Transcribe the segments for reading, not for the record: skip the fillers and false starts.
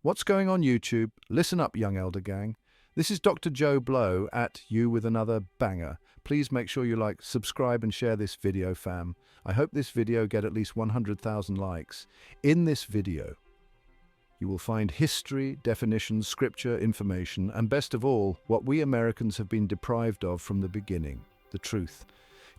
What's going on YouTube? Listen up, young elder gang. This is Dr. Joe Blow at you with another banger. Please make sure you like, subscribe and share this video, fam. I hope this video get at least 100,000 likes. In this video, you will find history, definitions, scripture, information, and best of all, what we Americans have been deprived of from the beginning, the truth.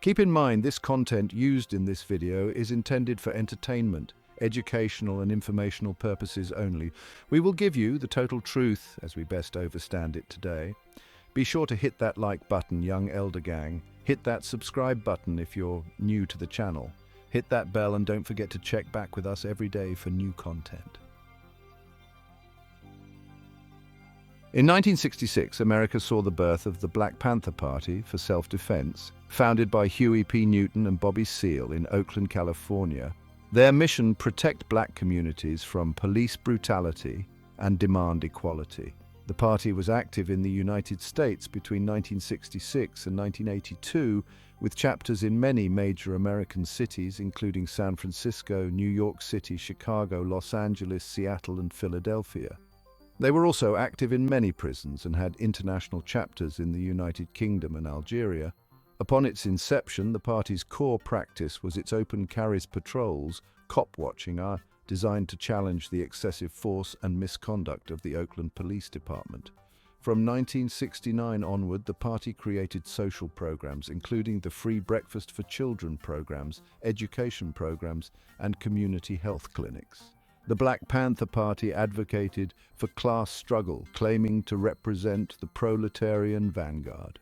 Keep in mind, this content used in this video is intended for entertainment, educational and informational purposes only. We will give you the total truth as we best understand it today. Be sure to hit that like button, young elder gang. Hit that subscribe button if you're new to the channel. Hit that bell and don't forget to check back with us every day for new content. In 1966, America saw the birth of the Black Panther Party for Self-Defense, founded by Huey P. Newton and Bobby Seale in Oakland, California. Their mission: protect black communities from police brutality and demand equality. The party was active in the United States between 1966 and 1982, with chapters in many major American cities, including San Francisco, New York City, Chicago, Los Angeles, Seattle, and Philadelphia. They were also active in many prisons and had international chapters in the United Kingdom and Algeria. Upon its inception, the party's core practice was its open carries patrols, cop watching, designed to challenge the excessive force and misconduct of the Oakland Police Department. From 1969 onward, the party created social programs, including the Free Breakfast for Children programs, education programs, and community health clinics. The Black Panther Party advocated for class struggle, claiming to represent the proletarian vanguard.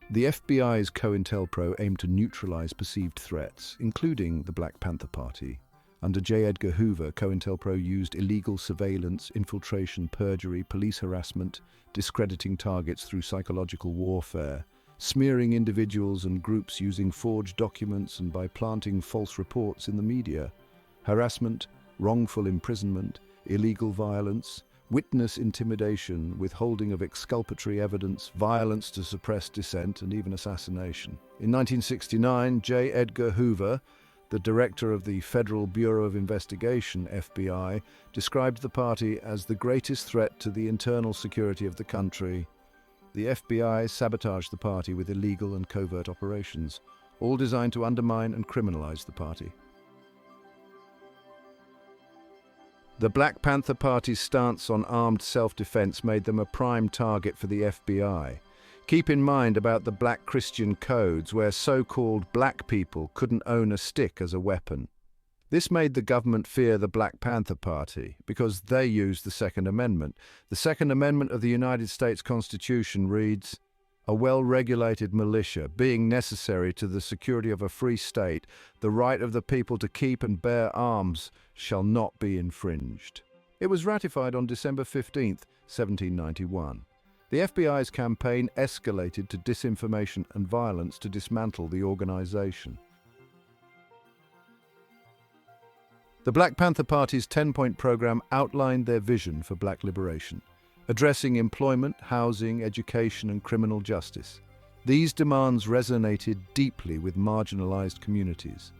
The FBI's COINTELPRO aimed to neutralize perceived threats, including the Black Panther Party. Under J. Edgar Hoover, COINTELPRO used illegal surveillance, infiltration, perjury, police harassment, discrediting targets through psychological warfare, smearing individuals and groups using forged documents and by planting false reports in the media, harassment, wrongful imprisonment, illegal violence, witness intimidation, withholding of exculpatory evidence, violence to suppress dissent, and even assassination. In 1969, J. Edgar Hoover, the director of the Federal Bureau of Investigation, FBI, described the party as the greatest threat to the internal security of the country. The FBI sabotaged the party with illegal and covert operations, all designed to undermine and criminalize the party. The Black Panther Party's stance on armed self-defense made them a prime target for the FBI. Keep in mind about the Black Christian codes, where so-called black people couldn't own a stick as a weapon. This made the government fear the Black Panther Party because they used the Second Amendment. The Second Amendment of the United States Constitution reads, "A well-regulated militia, being necessary to the security of a free state, the right of the people to keep and bear arms shall not be infringed." It was ratified on December 15, 1791. The FBI's campaign escalated to disinformation and violence to dismantle the organization. The Black Panther Party's 10-point program outlined their vision for black liberation, addressing employment, housing, education, and criminal justice. These demands resonated deeply with marginalized communities.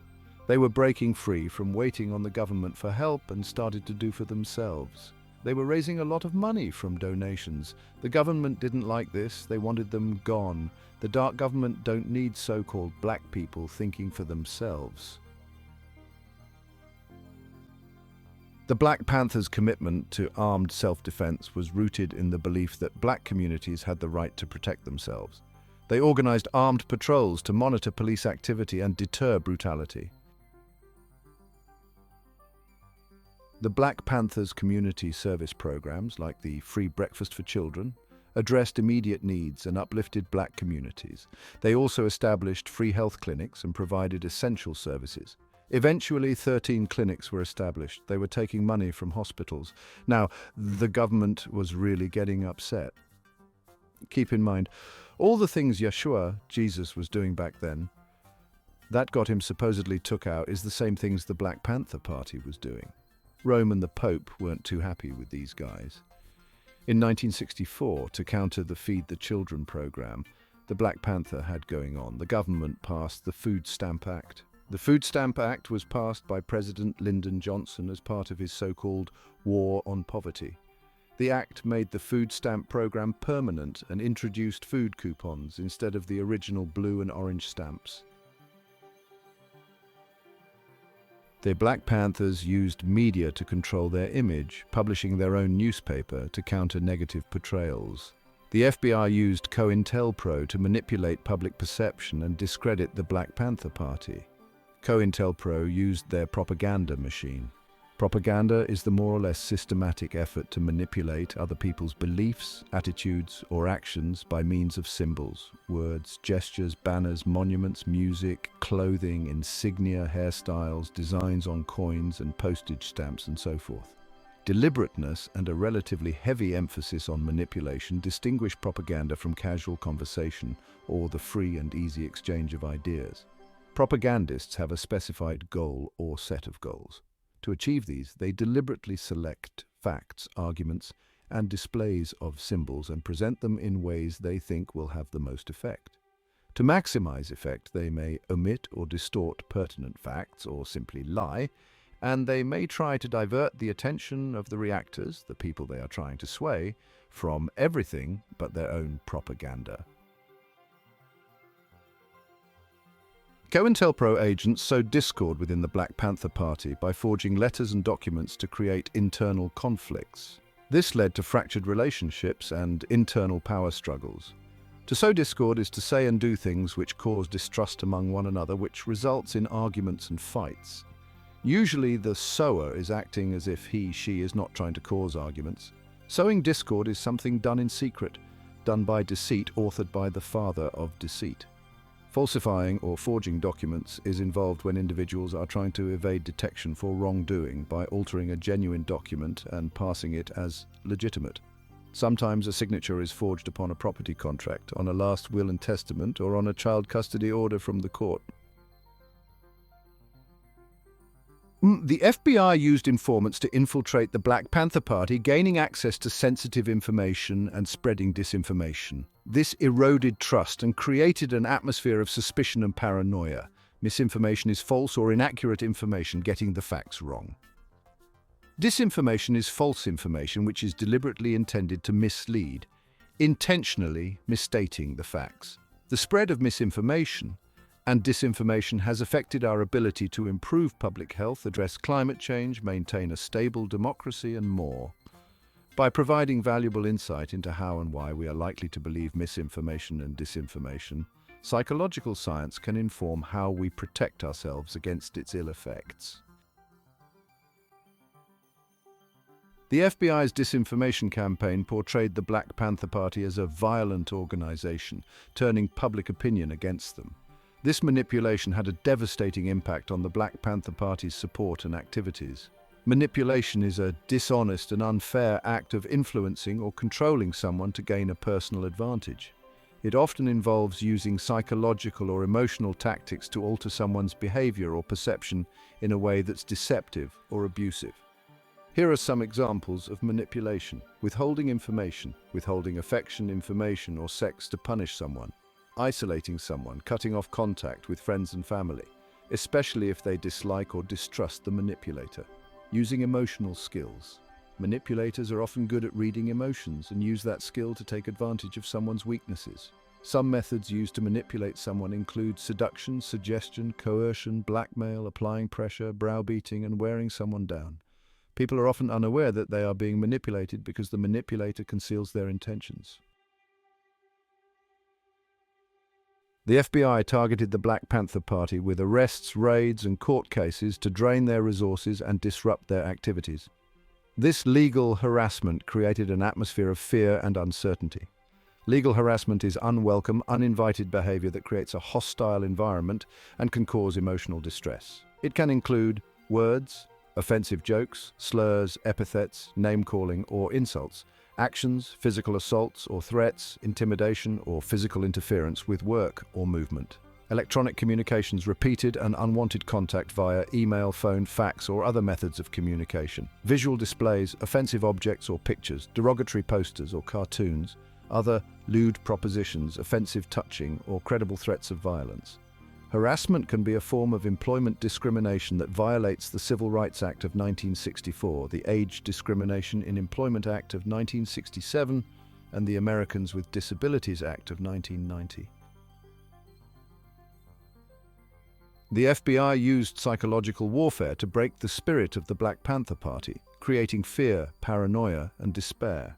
They were breaking free from waiting on the government for help and started to do for themselves. They were raising a lot of money from donations. The government didn't like this. They wanted them gone. The dark government don't need so-called black people thinking for themselves. The Black Panthers' commitment to armed self-defense was rooted in the belief that black communities had the right to protect themselves. They organized armed patrols to monitor police activity and deter brutality. The Black Panthers' community service programs, like the Free Breakfast for Children, addressed immediate needs and uplifted black communities. They also established free health clinics and provided essential services. Eventually, 13 clinics were established. They were taking money from hospitals. Now, the government was really getting upset. Keep in mind, all the things Yeshua, Jesus, was doing back then, that got him supposedly took out, is the same things the Black Panther Party was doing. Rome and the Pope weren't too happy with these guys. In 1964, to counter the Feed the Children program the Black Panther had going on, the government passed the Food Stamp Act, The Food Stamp Act was passed by President Lyndon Johnson as part of his so-called War on Poverty. The act made the food stamp program permanent and introduced food coupons instead of the original blue and orange stamps. The Black Panthers used media to control their image, publishing their own newspaper to counter negative portrayals. The FBI used COINTELPRO to manipulate public perception and discredit the Black Panther Party. COINTELPRO used their propaganda machine. Propaganda is the more or less systematic effort to manipulate other people's beliefs, attitudes, or actions by means of symbols, words, gestures, banners, monuments, music, clothing, insignia, hairstyles, designs on coins and postage stamps, and so forth. Deliberateness and a relatively heavy emphasis on manipulation distinguish propaganda from casual conversation or the free and easy exchange of ideas. Propagandists have a specified goal or set of goals. To achieve these, they deliberately select facts, arguments, and displays of symbols and present them in ways they think will have the most effect. To maximize effect, they may omit or distort pertinent facts or simply lie, and they may try to divert the attention of the reactors, the people they are trying to sway, from everything but their own propaganda. COINTELPRO agents sowed discord within the Black Panther Party by forging letters and documents to create internal conflicts. This led to fractured relationships and internal power struggles. To sow discord is to say and do things which cause distrust among one another, which results in arguments and fights. Usually the sower is acting as if she is not trying to cause arguments. Sowing discord is something done in secret, done by deceit, authored by the father of deceit. Falsifying or forging documents is involved when individuals are trying to evade detection for wrongdoing by altering a genuine document and passing it as legitimate. Sometimes a signature is forged upon a property contract, on a last will and testament, or on a child custody order from the court. The FBI used informants to infiltrate the Black Panther Party, gaining access to sensitive information and spreading disinformation. This eroded trust and created an atmosphere of suspicion and paranoia. Misinformation is false or inaccurate information, getting the facts wrong. Disinformation is false information which is deliberately intended to mislead, intentionally misstating the facts. The spread of misinformation and disinformation has affected our ability to improve public health, address climate change, maintain a stable democracy, and more. By providing valuable insight into how and why we are likely to believe misinformation and disinformation, psychological science can inform how we protect ourselves against its ill effects. The FBI's disinformation campaign portrayed the Black Panther Party as a violent organization, turning public opinion against them. This manipulation had a devastating impact on the Black Panther Party's support and activities. Manipulation is a dishonest and unfair act of influencing or controlling someone to gain a personal advantage. It often involves using psychological or emotional tactics to alter someone's behavior or perception in a way that's deceptive or abusive. Here are some examples of manipulation: withholding information, withholding affection, information, or sex to punish someone; isolating someone, cutting off contact with friends and family, especially if they dislike or distrust the manipulator; using emotional skills. Manipulators are often good at reading emotions and use that skill to take advantage of someone's weaknesses. Some methods used to manipulate someone include seduction, suggestion, coercion, blackmail, applying pressure, browbeating, and wearing someone down. People are often unaware that they are being manipulated because the manipulator conceals their intentions. The FBI targeted the Black Panther Party with arrests, raids, and court cases to drain their resources and disrupt their activities. This legal harassment created an atmosphere of fear and uncertainty. Legal harassment is unwelcome, uninvited behavior that creates a hostile environment and can cause emotional distress. It can include words, offensive jokes, slurs, epithets, name-calling, or insults; actions, physical assaults or threats, intimidation, or physical interference with work or movement; electronic communications, repeated and unwanted contact via email, phone, fax, or other methods of communication; visual displays, offensive objects or pictures, derogatory posters or cartoons; other lewd propositions, offensive touching, or credible threats of violence; Harassment can be a form of employment discrimination that violates the Civil Rights Act of 1964, the Age Discrimination in Employment Act of 1967, and the Americans with Disabilities Act of 1990. The FBI used psychological warfare to break the spirit of the Black Panther Party, creating fear, paranoia, and despair.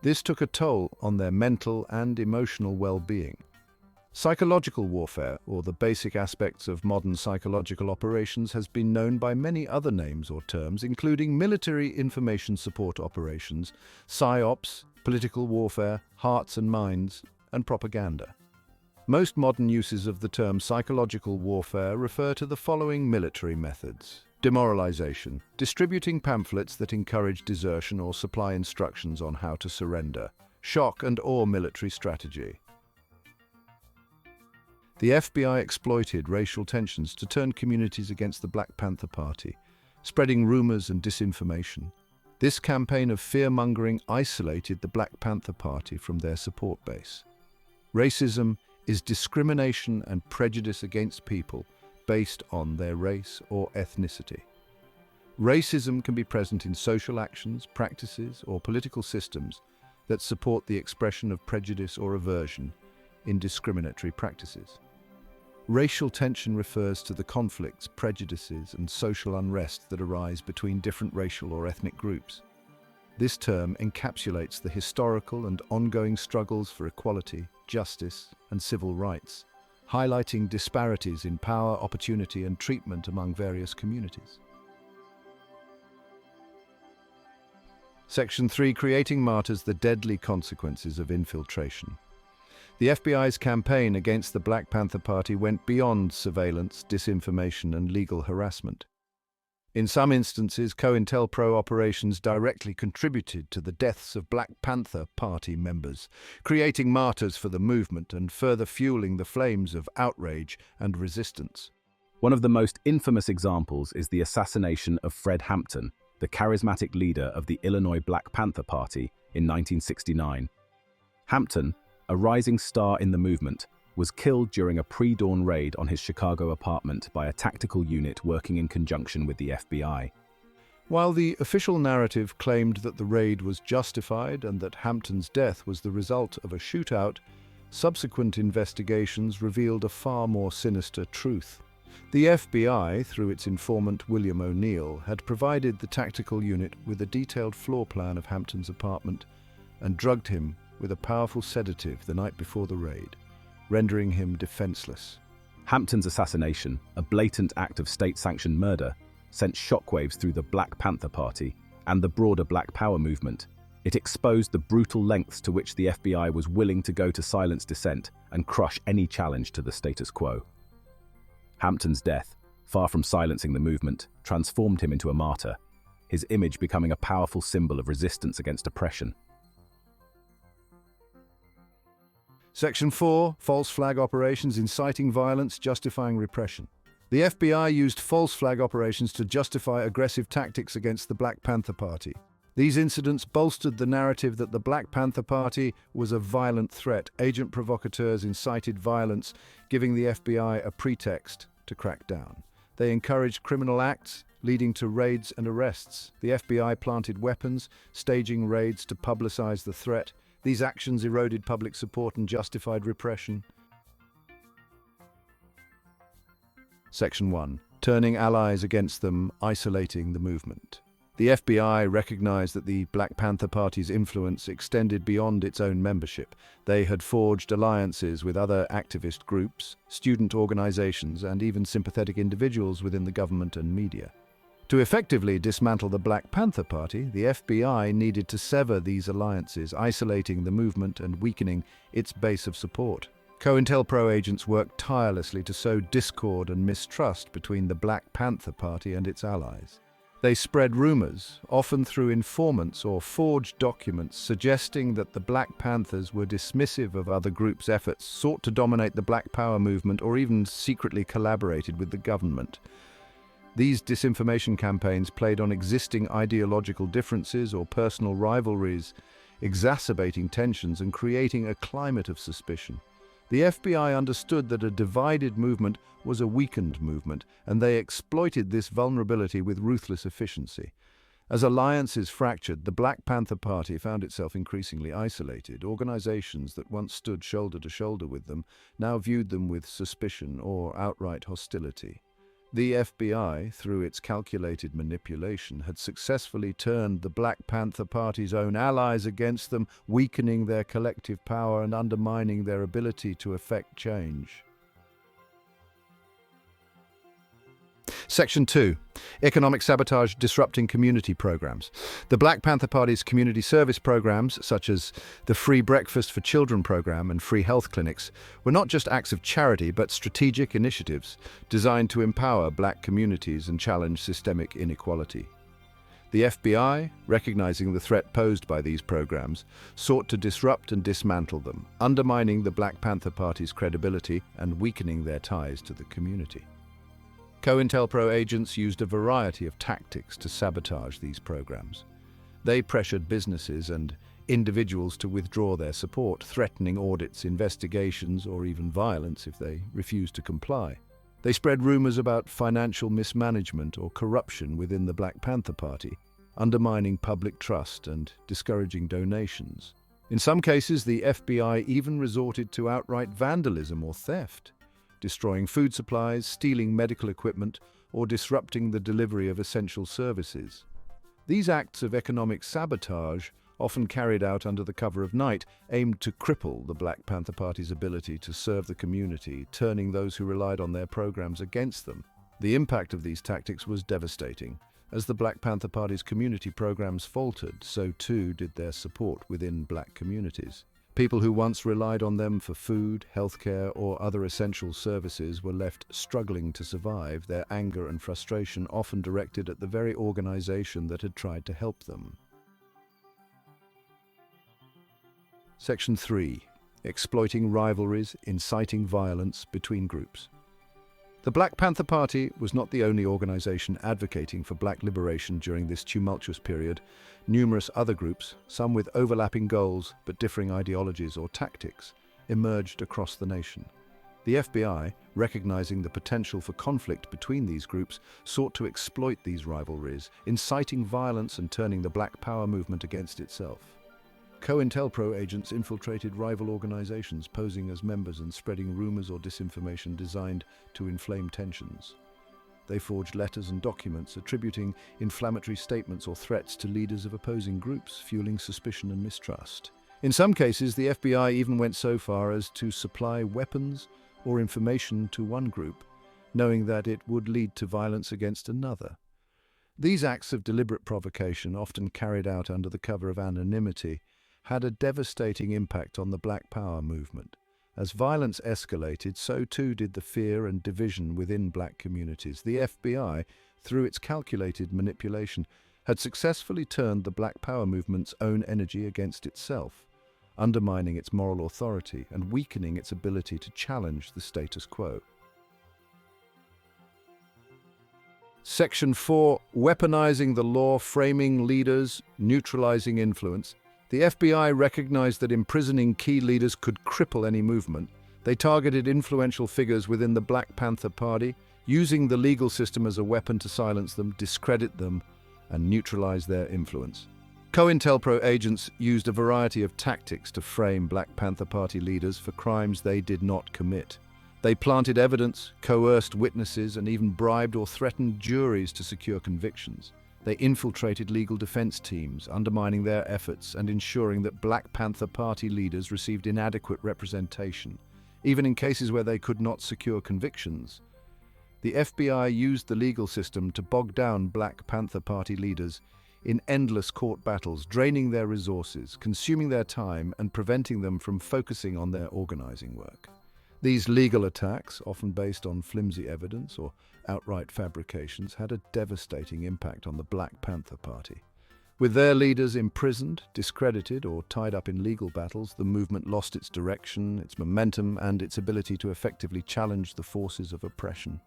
This took a toll on their mental and emotional well-being. Psychological warfare, or the basic aspects of modern psychological operations, has been known by many other names or terms, including military information support operations, psyops, political warfare, hearts and minds, and propaganda. Most modern uses of the term psychological warfare refer to the following military methods: demoralization, distributing pamphlets that encourage desertion or supply instructions on how to surrender; shock and awe military strategy. The FBI exploited racial tensions to turn communities against the Black Panther Party, spreading rumors and disinformation. This campaign of fear-mongering isolated the Black Panther Party from their support base. Racism is discrimination and prejudice against people based on their race or ethnicity. Racism can be present in social actions, practices, or political systems that support the expression of prejudice or aversion in discriminatory practices. Racial tension refers to the conflicts, prejudices, and social unrest that arise between different racial or ethnic groups. This term encapsulates the historical and ongoing struggles for equality, justice, and civil rights, highlighting disparities in power, opportunity, and treatment among various communities. Section 3. Creating martyrs: the deadly consequences of infiltration. The FBI's campaign against the Black Panther Party went beyond surveillance, disinformation, and legal harassment. In some instances, COINTELPRO operations directly contributed to the deaths of Black Panther Party members, creating martyrs for the movement and further fueling the flames of outrage and resistance. One of the most infamous examples is the assassination of Fred Hampton, the charismatic leader of the Illinois Black Panther Party, in 1969. Hampton, a rising star in the movement, was killed during a pre-dawn raid on his Chicago apartment by a tactical unit working in conjunction with the FBI. While the official narrative claimed that the raid was justified and that Hampton's death was the result of a shootout, subsequent investigations revealed a far more sinister truth. The FBI, through its informant William O'Neill, had provided the tactical unit with a detailed floor plan of Hampton's apartment and drugged him with a powerful sedative the night before the raid, rendering him defenseless. Hampton's assassination, a blatant act of state-sanctioned murder, sent shockwaves through the Black Panther Party and the broader Black Power movement. It exposed the brutal lengths to which the FBI was willing to go to silence dissent and crush any challenge to the status quo. Hampton's death, far from silencing the movement, transformed him into a martyr, his image becoming a powerful symbol of resistance against oppression. Section 4. False flag operations: inciting violence, justifying repression. The FBI used false flag operations to justify aggressive tactics against the Black Panther Party. These incidents bolstered the narrative that the Black Panther Party was a violent threat. Agent provocateurs incited violence, giving the FBI a pretext to crack down. They encouraged criminal acts, leading to raids and arrests. The FBI planted weapons, staging raids to publicize the threat. These actions eroded public support and justified repression. Section 1. Turning allies against them, isolating the movement. The FBI recognized that the Black Panther Party's influence extended beyond its own membership. They had forged alliances with other activist groups, student organizations, and even sympathetic individuals within the government and media. To effectively dismantle the Black Panther Party, the FBI needed to sever these alliances, isolating the movement and weakening its base of support. COINTELPRO agents worked tirelessly to sow discord and mistrust between the Black Panther Party and its allies. They spread rumors, often through informants or forged documents, suggesting that the Black Panthers were dismissive of other groups' efforts, sought to dominate the Black Power movement, or even secretly collaborated with the government. These disinformation campaigns played on existing ideological differences or personal rivalries, exacerbating tensions and creating a climate of suspicion. The FBI understood that a divided movement was a weakened movement, and they exploited this vulnerability with ruthless efficiency. As alliances fractured, the Black Panther Party found itself increasingly isolated. Organizations that once stood shoulder to shoulder with them now viewed them with suspicion or outright hostility. The FBI, through its calculated manipulation, had successfully turned the Black Panther Party's own allies against them, weakening their collective power and undermining their ability to effect change. Section 2. Economic sabotage disrupting community programs. The Black Panther Party's community service programs, such as the Free Breakfast for Children program and free health clinics, were not just acts of charity but strategic initiatives designed to empower black communities and challenge systemic inequality. The FBI, recognizing the threat posed by these programs, sought to disrupt and dismantle them, undermining the Black Panther Party's credibility and weakening their ties to the community. COINTELPRO agents used a variety of tactics to sabotage these programs. They pressured businesses and individuals to withdraw their support, threatening audits, investigations, or even violence if they refused to comply. They spread rumors about financial mismanagement or corruption within the Black Panther Party, undermining public trust and discouraging donations. In some cases, the FBI even resorted to outright vandalism or theft, destroying food supplies, stealing medical equipment, or disrupting the delivery of essential services. These acts of economic sabotage, often carried out under the cover of night, aimed to cripple the Black Panther Party's ability to serve the community, turning those who relied on their programs against them. The impact of these tactics was devastating. As the Black Panther Party's community programs faltered, so too did their support within black communities. People who once relied on them for food, healthcare, or other essential services were left struggling to survive, their anger and frustration often directed at the very organization that had tried to help them. Section 3. Exploiting rivalries, inciting violence between groups. The Black Panther Party was not the only organization advocating for black liberation during this tumultuous period. Numerous other groups, some with overlapping goals but differing ideologies or tactics, emerged across the nation. The FBI, recognizing the potential for conflict between these groups, sought to exploit these rivalries, inciting violence and turning the Black Power movement against itself. COINTELPRO agents infiltrated rival organizations, posing as members and spreading rumors or disinformation designed to inflame tensions. They forged letters and documents attributing inflammatory statements or threats to leaders of opposing groups, fueling suspicion and mistrust. In some cases, the FBI even went so far as to supply weapons or information to one group, knowing that it would lead to violence against another. These acts of deliberate provocation, often carried out under the cover of anonymity, had a devastating impact on the Black Power movement. As violence escalated, so too did the fear and division within black communities. The FBI, through its calculated manipulation, had successfully turned the Black Power movement's own energy against itself, undermining its moral authority and weakening its ability to challenge the status quo. Section 4. Weaponizing the law, framing leaders, neutralizing influence. The FBI recognized that imprisoning key leaders could cripple any movement. They targeted influential figures within the Black Panther Party, using the legal system as a weapon to silence them, discredit them, and neutralize their influence. COINTELPRO agents used a variety of tactics to frame Black Panther Party leaders for crimes they did not commit. They planted evidence, coerced witnesses, and even bribed or threatened juries to secure convictions. They infiltrated legal defense teams, undermining their efforts and ensuring that Black Panther Party leaders received inadequate representation, even in cases where they could not secure convictions. The FBI used the legal system to bog down Black Panther Party leaders in endless court battles, draining their resources, consuming their time, and preventing them from focusing on their organizing work. These legal attacks, often based on flimsy evidence or outright fabrications, had a devastating impact on the Black Panther Party. With their leaders imprisoned, discredited, or tied up in legal battles, the movement lost its direction, its momentum, and its ability to effectively challenge the forces of oppression.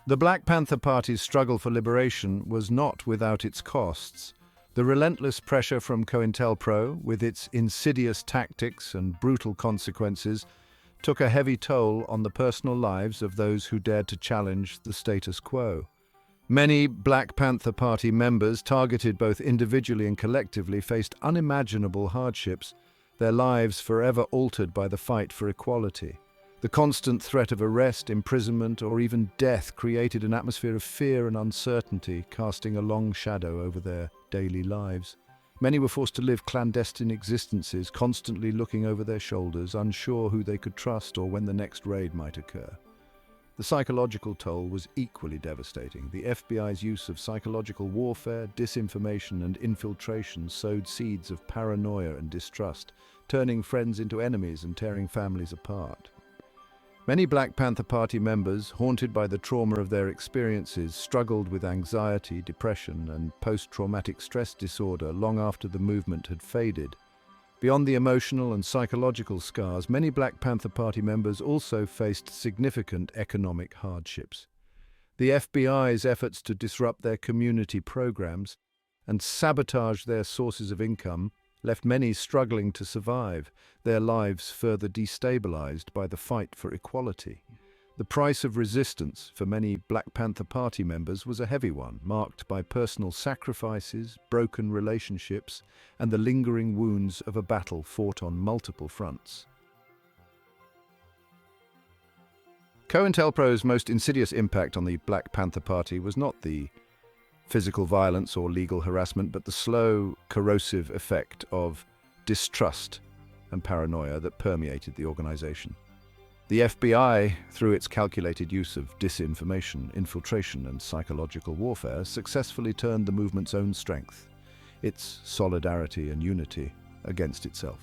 The Black Panther Party's struggle for liberation was not without its costs. The relentless pressure from COINTELPRO, with its insidious tactics and brutal consequences, took a heavy toll on the personal lives of those who dared to challenge the status quo. Many Black Panther Party members, targeted both individually and collectively, faced unimaginable hardships, their lives forever altered by the fight for equality. The constant threat of arrest, imprisonment, or even death created an atmosphere of fear and uncertainty, casting a long shadow over their daily lives. Many were forced to live clandestine existences, constantly looking over their shoulders, unsure who they could trust or when the next raid might occur. The psychological toll was equally devastating. The FBI's use of psychological warfare, disinformation, and infiltration sowed seeds of paranoia and distrust, turning friends into enemies and tearing families apart. Many Black Panther Party members, haunted by the trauma of their experiences, struggled with anxiety, depression, and post-traumatic stress disorder long after the movement had faded. Beyond the emotional and psychological scars, many Black Panther Party members also faced significant economic hardships. The FBI's efforts to disrupt their community programs and sabotage their sources of income left many struggling to survive, their lives further destabilized by the fight for equality. The price of resistance for many Black Panther Party members was a heavy one, marked by personal sacrifices, broken relationships, and the lingering wounds of a battle fought on multiple fronts. COINTELPRO's most insidious impact on the Black Panther Party was not the physical violence or legal harassment, but the slow, corrosive effect of distrust and paranoia that permeated the organization. The FBI, through its calculated use of disinformation, infiltration, and psychological warfare, successfully turned the movement's own strength, its solidarity and unity, against itself.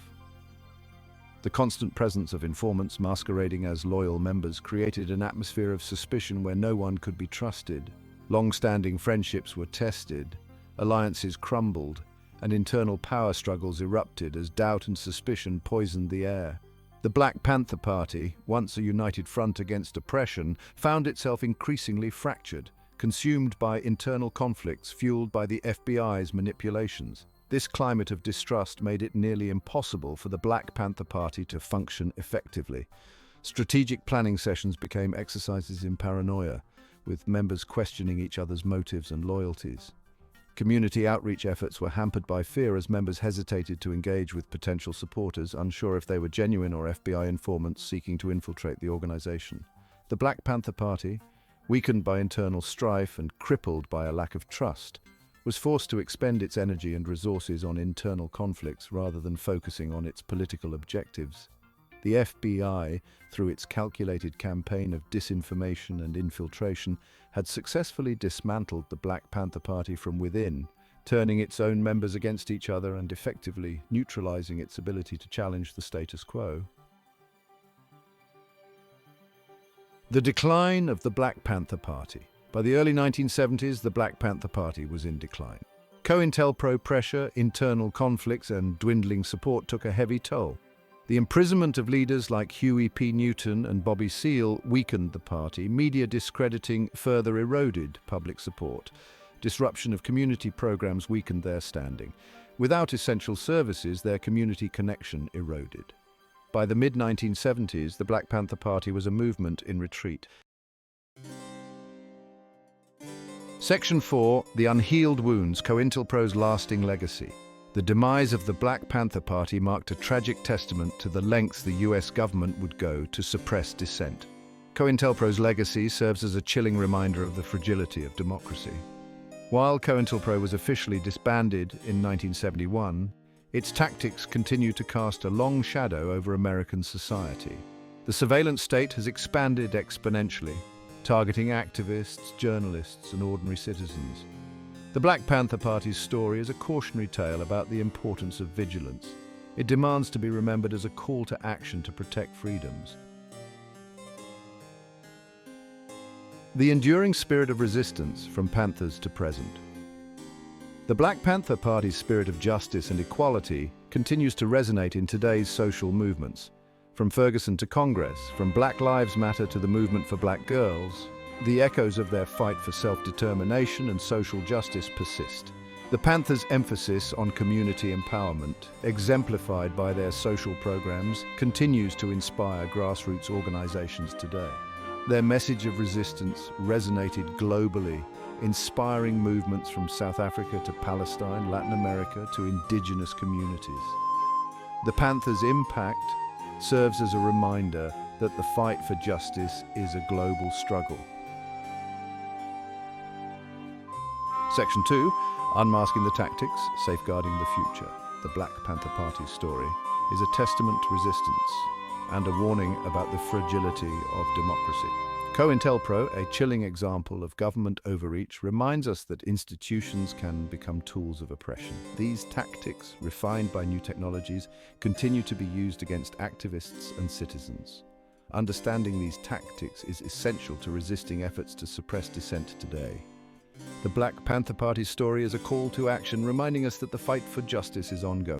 The constant presence of informants masquerading as loyal members created an atmosphere of suspicion where no one could be trusted. Long-standing friendships were tested, alliances crumbled, and internal power struggles erupted as doubt and suspicion poisoned the air. The Black Panther Party, once a united front against oppression, found itself increasingly fractured, consumed by internal conflicts fueled by the FBI's manipulations. This climate of distrust made it nearly impossible for the Black Panther Party to function effectively. Strategic planning sessions became exercises in paranoia, with members questioning each other's motives and loyalties. Community outreach efforts were hampered by fear as members hesitated to engage with potential supporters, unsure if they were genuine or FBI informants seeking to infiltrate the organization. The Black Panther Party, weakened by internal strife and crippled by a lack of trust, was forced to expend its energy and resources on internal conflicts rather than focusing on its political objectives. The FBI, through its calculated campaign of disinformation and infiltration, had successfully dismantled the Black Panther Party from within, turning its own members against each other and effectively neutralizing its ability to challenge the status quo. The decline of the Black Panther Party. By the early 1970s, the Black Panther Party was in decline. COINTELPRO pressure, internal conflicts, and dwindling support took a heavy toll. The imprisonment of leaders like Huey P. Newton and Bobby Seale weakened the party. Media discrediting further eroded public support. Disruption of community programs weakened their standing. Without essential services, their community connection eroded. By the mid-1970s, the Black Panther Party was a movement in retreat. Section 4. The Unhealed Wounds, COINTELPRO's Lasting Legacy. The demise of the Black Panther Party marked a tragic testament to the lengths the US government would go to suppress dissent. COINTELPRO's legacy serves as a chilling reminder of the fragility of democracy. While COINTELPRO was officially disbanded in 1971, its tactics continue to cast a long shadow over American society. The surveillance state has expanded exponentially, targeting activists, journalists, and ordinary citizens. The Black Panther Party's story is a cautionary tale about the importance of vigilance. It demands to be remembered as a call to action to protect freedoms. The enduring spirit of resistance from Panthers to present. The Black Panther Party's spirit of justice and equality continues to resonate in today's social movements. From Ferguson to Congress, from Black Lives Matter to the movement for black girls, the echoes of their fight for self-determination and social justice persist. The Panthers' emphasis on community empowerment, exemplified by their social programs, continues to inspire grassroots organizations today. Their message of resistance resonated globally, inspiring movements from South Africa to Palestine, Latin America to indigenous communities. The Panthers' impact serves as a reminder that the fight for justice is a global struggle. Section 2, Unmasking the Tactics, Safeguarding the Future. The Black Panther Party's story is a testament to resistance and a warning about the fragility of democracy. COINTELPRO, a chilling example of government overreach, reminds us that institutions can become tools of oppression. These tactics, refined by new technologies, continue to be used against activists and citizens. Understanding these tactics is essential to resisting efforts to suppress dissent today. The Black Panther Party's story is a call to action, reminding us that the fight for justice is ongoing.